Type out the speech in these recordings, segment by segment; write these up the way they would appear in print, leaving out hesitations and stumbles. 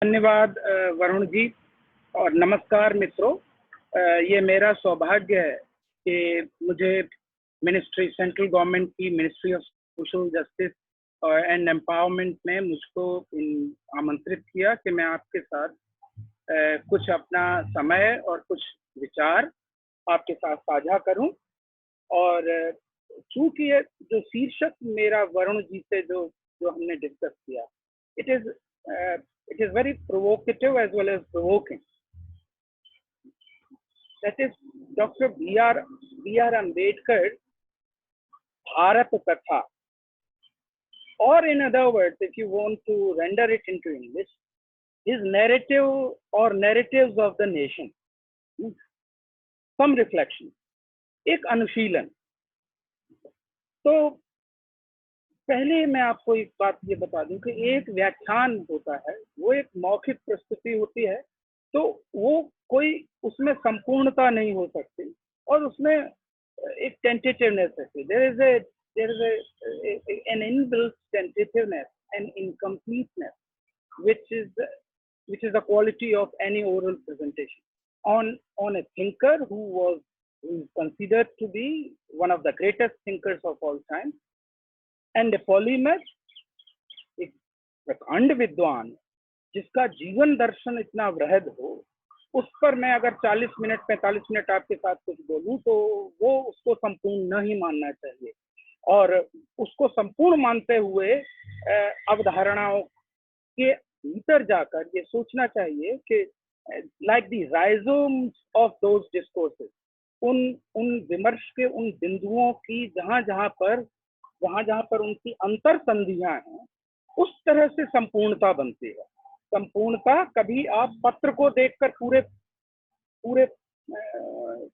धन्यवाद वरुण जी और नमस्कार मित्रों। ये मेरा सौभाग्य है कि मुझे सेंट्रल गवर्नमेंट की ministry of social justice and empowerment ने मुझको आमंत्रित किया कि मैं आपके साथ कुछ अपना समय और कुछ विचार आपके साथ साझा करूं। और चूंकि जो शीर्षक मेरा वरुण जी से जो हमने डिस्कस किया, it is very provocative as well as provoking. That is Dr. B.R. Ambedkar Bharat Katha, or in other words, if you want to render it into English, his narrative or narratives of the nation. Some reflection, एक अनुशीलन। तो पहले मैं आपको एक बात ये बता दूं कि एक व्याख्यान होता है, वो एक मौखिक प्रस्तुति होती है, तो वो कोई उसमें संपूर्णता नहीं हो सकती और उसमें एक टेंटेटिवनेस रहती है। there is an inbuilt tentativeness and incompleteness which is the quality of any oral presentation on a thinker who is considered to be one of the greatest thinkers of all time, and a polymath, एक प्रकांड विद्वान जिसका जीवन दर्शन इतना वृहद हो, उस पर मैं अगर 40 मिनट 45 मिनट आपके साथ कुछ बोलूं तो वो उसको संपूर्ण नहीं मानना चाहिए और उसको संपूर्ण मानते हुए अवधारणाओं के भीतर जाकर ये सोचना चाहिए कि like the rhizomes of those discourses, उन विमर्श के उन बिंदुओं की जहां जहां पर उनकी अंतर संधियां हैं, उस तरह से संपूर्णता बनती है। संपूर्णता कभी आप पत्र को देखकर पूरे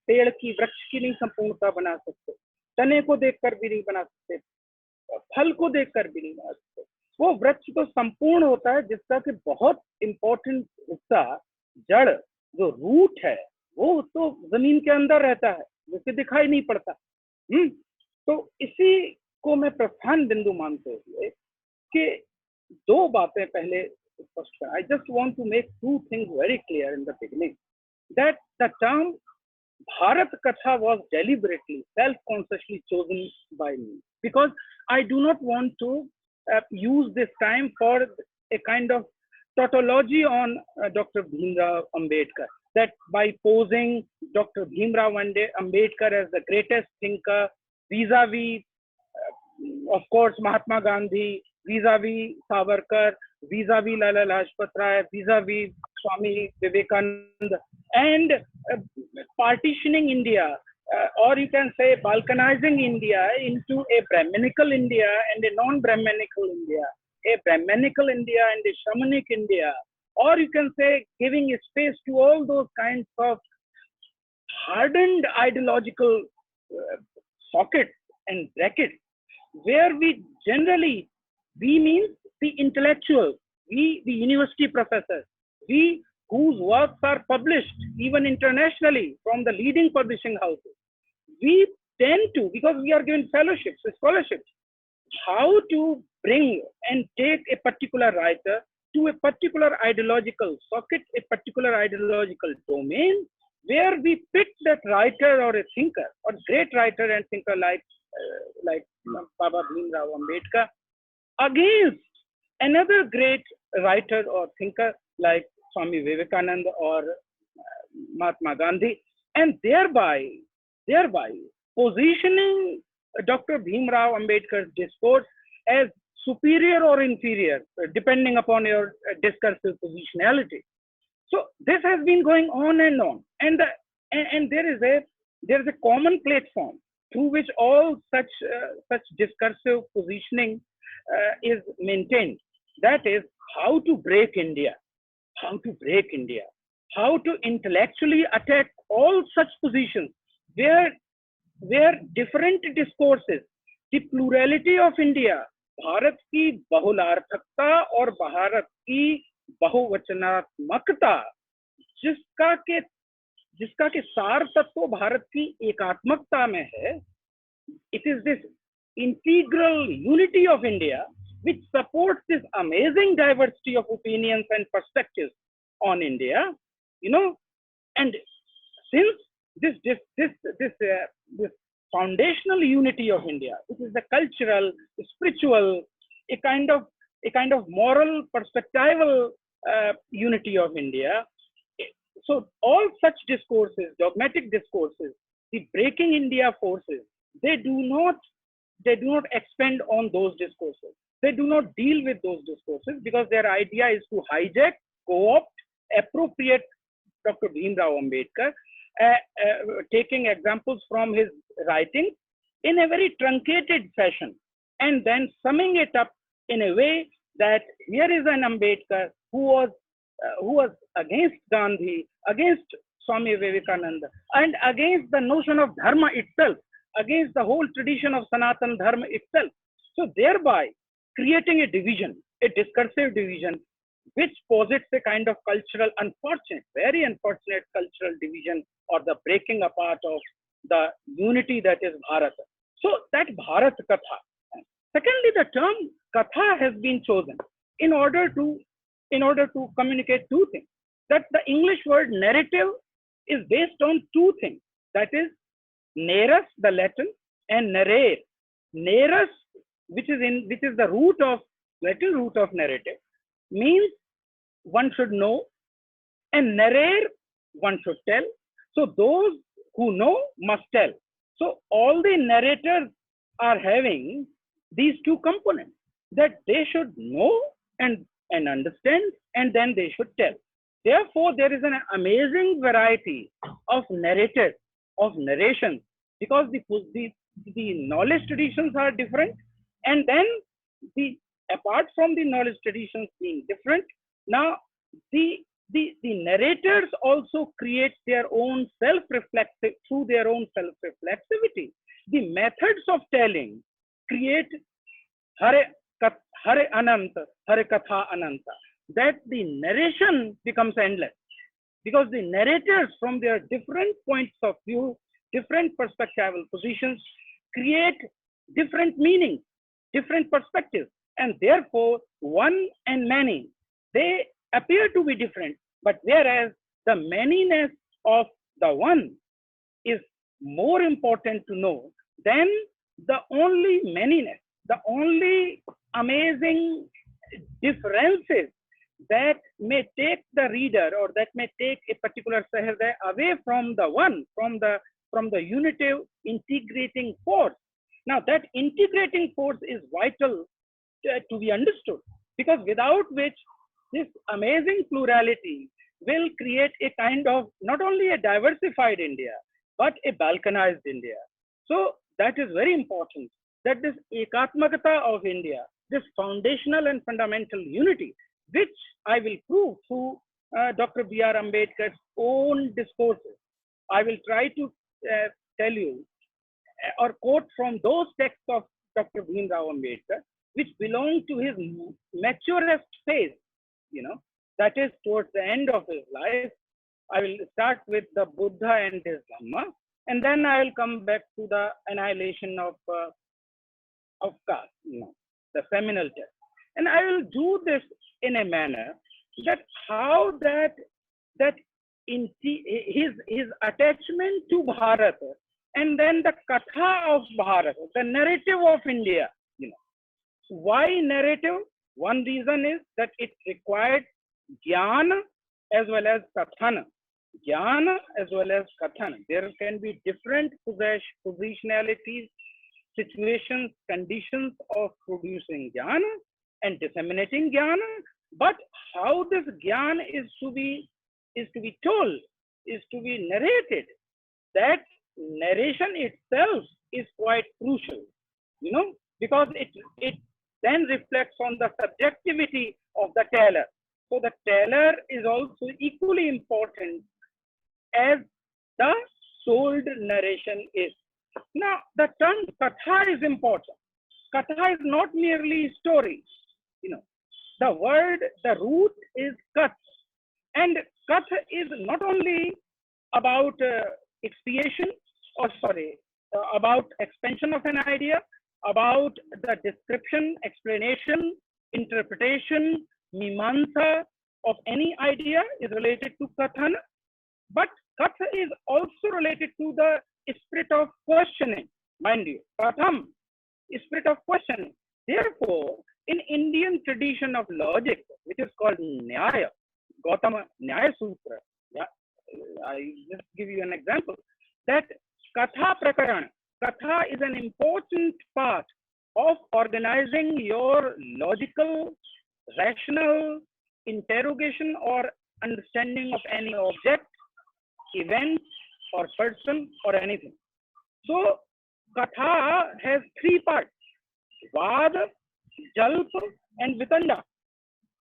पेड़ की, वृक्ष की नहीं संपूर्णता बना सकते, तने को देखकर भी नहीं बना सकते, फल को देखकर भी नहीं बना सकते। वो वृक्ष तो संपूर्ण होता है जिसका कि बहुत इंपॉर्टेंट हिस्सा, जड़ जो रूट है, वो तो जमीन के अंदर रहता है, जिससे दिखाई नहीं पड़ता। तो इसी को मैं प्रधान बिंदु मानते हुए कि दो बातें पहले स्पष्ट करें। I just want to make two things very clear in the beginning, that the term Bharat Katha was deliberately, self-consciously chosen by me because I do not want to use this time for a kind of tautology on Dr. Bhimrao Ambedkar, that by posing Dr. Bhimrao Ambedkar as the greatest thinker vis-a-vis of course Mahatma Gandhi, vis-a-vis Savarkar, vis-a-vis Lala Lajpat Rai, vis-a-vis Swami Vivekananda, and partitioning India, or you can say balkanizing India into a Brahminical India and a non-Brahminical India, a Brahminical India and a Shamanic India, or you can say giving a space to all those kinds of hardened ideological sockets and brackets, where we mean the intellectuals, the university professors, we whose works are published even internationally from the leading publishing houses, we tend to, because we are given fellowships, scholarships, how to bring and take a particular writer to a particular ideological socket, a particular ideological domain, where we pick that writer or a thinker or great writer and thinker like Baba Bhimrao Ambedkar against another great writer or thinker like Swami Vivekananda or Mahatma Gandhi, and thereby positioning Dr. Bhimrao Ambedkar's discourse as superior or inferior, depending upon your discursive positionality. So this has been going on, and there is a common platform through which all such discursive positioning is maintained. That is how to break India, how to intellectually attack all such positions where different discourses, the plurality of India, Bharat की बहुलार्थकता और भारत की बहुवचनात्मकता, जिसका के सार तत्व भारत की एकात्मकता में है. It is this integral unity of India which supports this amazing diversity of opinions and perspectives on India, you know, and since this foundational unity of India, which is the cultural, spiritual, a kind of moral, perspectival unity of India. So all such discourses, dogmatic discourses, the breaking India forces, they do not expand on those discourses. They do not deal with those discourses because their idea is to hijack, co-opt, appropriate Dr. Bhimrao Ambedkar, taking examples from his writings in a very truncated fashion, and then summing it up in a way that here is an Ambedkar who was against Gandhi, against Swami Vivekananda, and against the notion of dharma itself, against the whole tradition of Sanatan Dharma itself. So thereby creating a division, a discursive division, which posits a kind of cultural, very unfortunate cultural division, or the breaking apart of the unity that is Bharat. So that Bharat Katha. Secondly, the term Katha has been chosen in order to communicate two things. That the English word narrative is based on two things. That is narus, the Latin, and narrare. Narus, which is the Latin root of narrative, means one should know, and narrare, one should tell. So those who know must tell. So all the narrators are having these two components, that they should know and understand, and then they should tell. Therefore, there is an amazing variety of narratives, of narrations, because the knowledge traditions are different, and then apart from the knowledge traditions being different, now the narrators also create their own self-reflexive, through their own self-reflexivity. The methods of telling create Hare Ananta, Hare Katha Ananta, that the narration becomes endless, because the narrators from their different points of view, different perspectival positions, create different meanings, different perspectives, and therefore one and many, they appear to be different, but whereas the manyness of the one is more important to know than the only manyness, the only amazing differences that may take the reader, or that may take a particular Saharday away from the one, from the unitive integrating force. Now that integrating force is vital to be understood, because without which this amazing plurality will create a kind of not only a diversified India, but a balkanized India. So that is very important, that this ekatmakata of India, this foundational and fundamental unity, which I will prove through Dr. B.R. Ambedkar's own discourses. I will try to tell you or quote from those texts of Dr. Bhimrao Ambedkar, which belong to his maturest phase, that is towards the end of his life. I will start with the Buddha and his Dhamma, and then I will come back to the annihilation of caste, the seminal text. And I will do this in a manner that how his attachment to Bharat, and then the Katha of Bharat, the narrative of India. Why narrative? One reason is that it required Jnana as well as Kathana. Jnana as well as Kathana. There can be different positionalities, situations, conditions of producing Jnana and disseminating Jnana, but how this Jnana is to be told, is to be narrated, that narration itself is quite crucial, because it then reflects on the subjectivity of the teller. So the teller is also equally important as the told narration is. Now, the term Katha is important. Katha is not merely story. The word, the root is Kath. And Kath is not only about expiation, about expansion of an idea, about the description, explanation, interpretation, mimamsa of any idea is related to kathana, but katha is also related to the spirit of questioning, mind you, katham, spirit of questioning. Therefore, in Indian tradition of logic, which is called Nyaya, Gautama Nyaya Sutra, yeah, I just give you an example, that Katha Prakarana, Katha is an important part of organizing your logical, rational interrogation or understanding of any object, event, or person, or anything. So, Katha has three parts: Vad, Jalp, and Vitanda.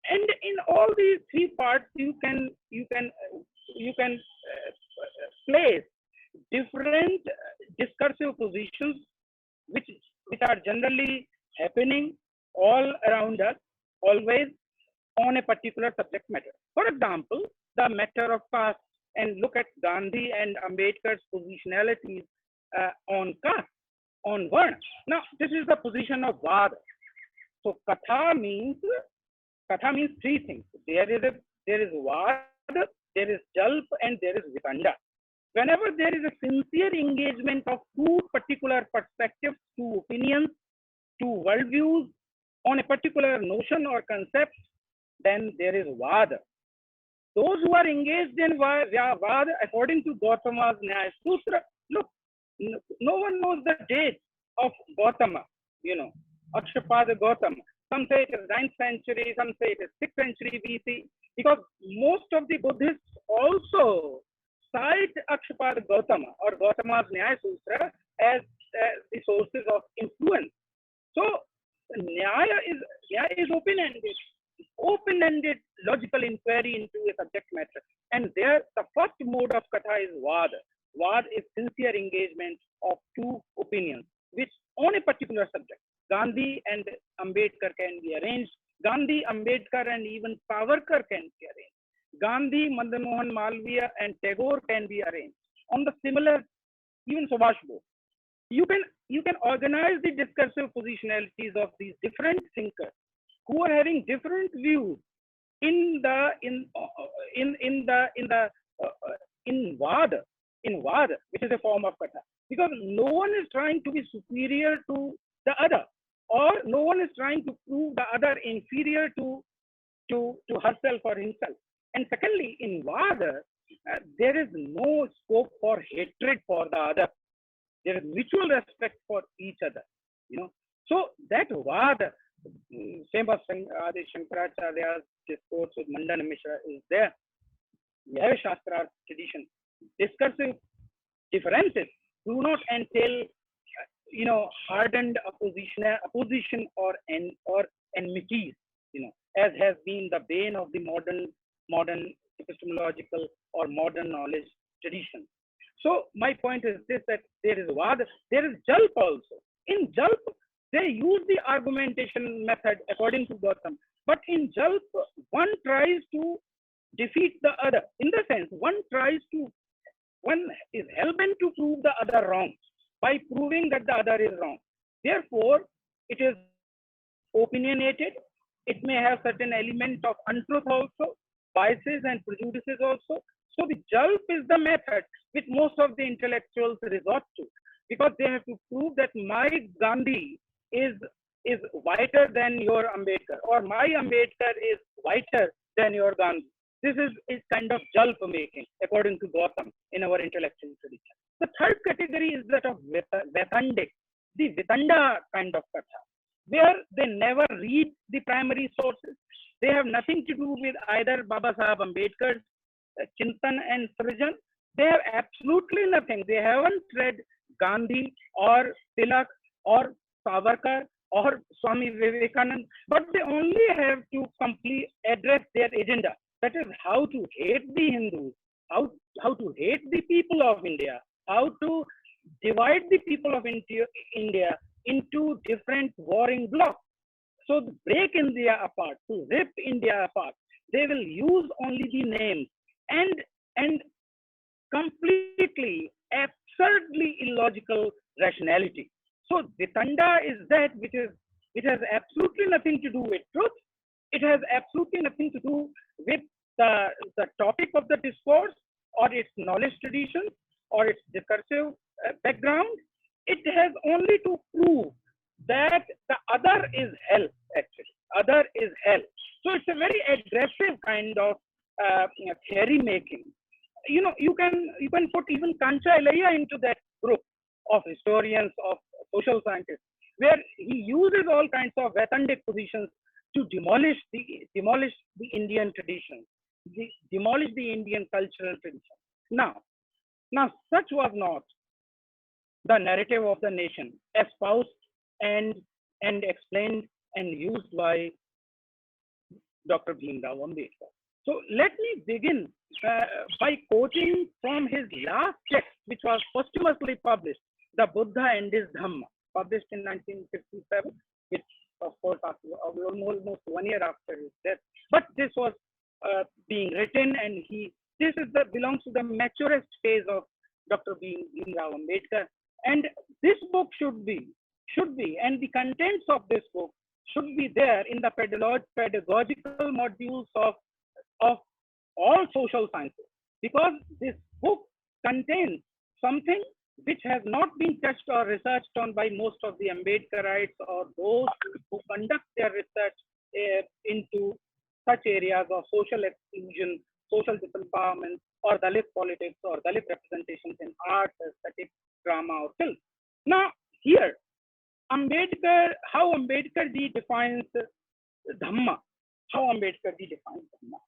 And in all these three parts, place different discursive positions which which are generally happening all around us, always on a particular subject matter. For example, the matter of caste, and look at Gandhi and Ambedkar's positionalities on caste, on Varna. Now, this is the position of Vad. So, Katha means three things. There is Vad, there is Jalp, and there is Vitanda. Whenever there is a sincere engagement of two particular perspectives, two opinions, two worldviews on a particular notion or concept, then there is Vad. Those who are engaged in Vad, according to Gautama's Nyaya Sutra, look, no one knows the date of Gautama, Akshapada Gautama. Some say it is 9th century, some say it is 6th century BC, because most of the Buddhists also cite Akshapada Gautama or Gautama's Nyaya Sutra as the sources of influence. So, Nyaya is open-ended logical inquiry into a subject matter. And there, the first mode of Katha is Vad. Vad is sincere engagement of two opinions, which on a particular subject. Gandhi and Ambedkar can be arranged. Gandhi, Ambedkar, and even Savarkar can be arranged. Gandhi, Madan Mohan Malviya, and Tagore can be arranged. On the similar, even Subhash Bose. You can organize the discursive positionalities of these different thinkers who are having different views in Vad, which is a form of Katha. Because no one is trying to be superior to the other, or no one is trying to prove the other inferior to herself or himself. And secondly, in Vad, there is no scope for hatred for the other. There is mutual respect for each other. So that Vad, same as Adi Shankaracharya's discourse with Mandana Mishra is there. Nyaya Shastra tradition. Discursive differences do not entail hardened opposition or enmities, as has been the bane of the modern epistemological or modern knowledge tradition. So my point is this, that there is Vad, there is Jalp also. In Jalp, they use the argumentation method according to Gautam, but in Jalp, one tries to defeat the other. In the sense, one is hell-bent to prove the other wrong by proving that the other is wrong. Therefore, it is opinionated. It may have certain element of untruth also, biases and prejudices also. So the Jalp is the method which most of the intellectuals resort to, because they have to prove that my Gandhi is whiter than your Ambedkar, or my Ambedkar is whiter than your Gandhi. This is kind of Jalp making, according to Gautam, in our intellectual tradition. The third category is that of Vetandic, the Vitanda kind of Katha, where they never read the primary sources. They have nothing to do with either Baba Sahib Ambedkar's Chintan and Srijan. They have absolutely nothing. They haven't read Gandhi or Tilak or Savarkar or Swami Vivekananda, but they only have to complete address their agenda. That is how to hate the Hindus, how to hate the people of India, how to divide the people of India into different warring blocks. So to break India apart, to rip India apart, they will use only the names and completely, absurdly illogical rationality. So Vitanda is that which has absolutely nothing to do with truth. It has absolutely nothing to do with the topic of the discourse or its knowledge tradition or its discursive background. It has only to prove that the other is hell, actually. Other is hell. So it's a very aggressive kind of theory making. You can put even Kancha Ilaiah into that group of historians, of social scientists, where he uses all kinds of Vetandic positions to demolish the Indian tradition, demolish the Indian cultural tradition. Now, now such was not the narrative of the nation espoused and explained and used by Dr. Bhimrao Ambedkar. So let me begin by quoting from his last text, which was posthumously published, The Buddha and His Dhamma, published in 1957, which of course almost 1 year after his death. But this was being written, and this belongs to the maturest phase of Dr. Bhimrao Ambedkar. And this book should be, and the contents of this book should be there in the pedagogical modules of all social sciences, because this book contains something which has not been touched or researched on by most of the Ambedkarites or those who conduct their research into such areas of social exclusion, social disempowerment, or Dalit politics, or Dalit representations in art, aesthetic, drama, or film. Now, here, how Ambedkar ji defines Dhamma, how Ambedkar ji defines Dhamma.